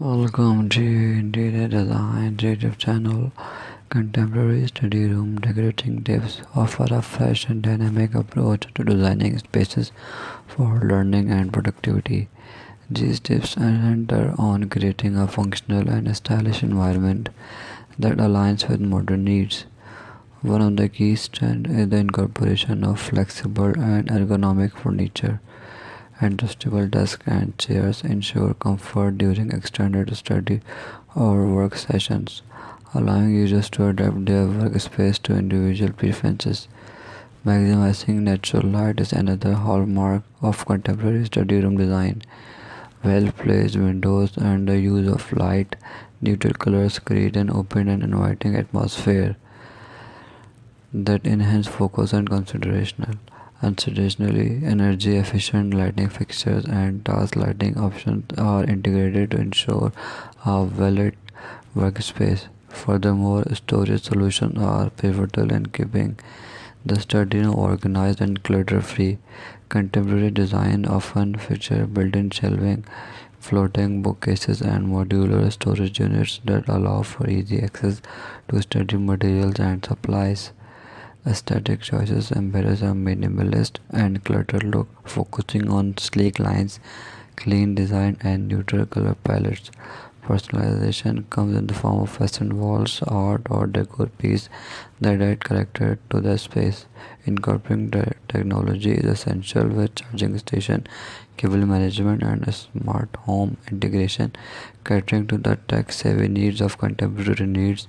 Welcome to Interior Design YouTube channel. Contemporary study room decorating tips offer a fresh and dynamic approach to designing spaces for learning and productivity. These tips center on creating a functional and stylish environment that aligns with modern needs. One of the key strengths is the incorporation of flexible and ergonomic furniture. Adjustable desks and chairs ensure comfort during extended study or work sessions, allowing users to adapt their workspace to individual preferences. Maximizing natural light is another hallmark of contemporary study room design. Well placed windows and the use of light, neutral colors create an open and inviting atmosphere that enhance focus and concentration. Additionally, energy efficient lighting fixtures and task lighting options are integrated to ensure a well lit workspace. Furthermore, storage solutions are pivotal in keeping the study organized and clutter free. Contemporary design often feature built in shelving, floating bookcases, and modular storage units that allow for easy access to study materials and supplies. Aesthetic choices embrace a minimalist and cluttered look, focusing on sleek lines, clean design, and neutral color palettes. Personalization comes in the form of fashion walls, art, or decor piece that add character to the space. Incorporating the technology is essential with charging station, cable management, and a smart home integration, catering to the tech-savvy needs of contemporary needs.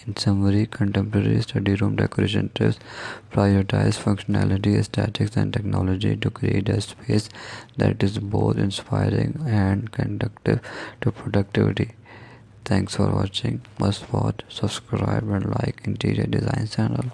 In summary, contemporary study room decoration tips prioritize functionality, aesthetics, and technology to create a space that is both inspiring and conducive to productivity. Thanks for watching. Must watch, subscribe, and like Interior Design channel.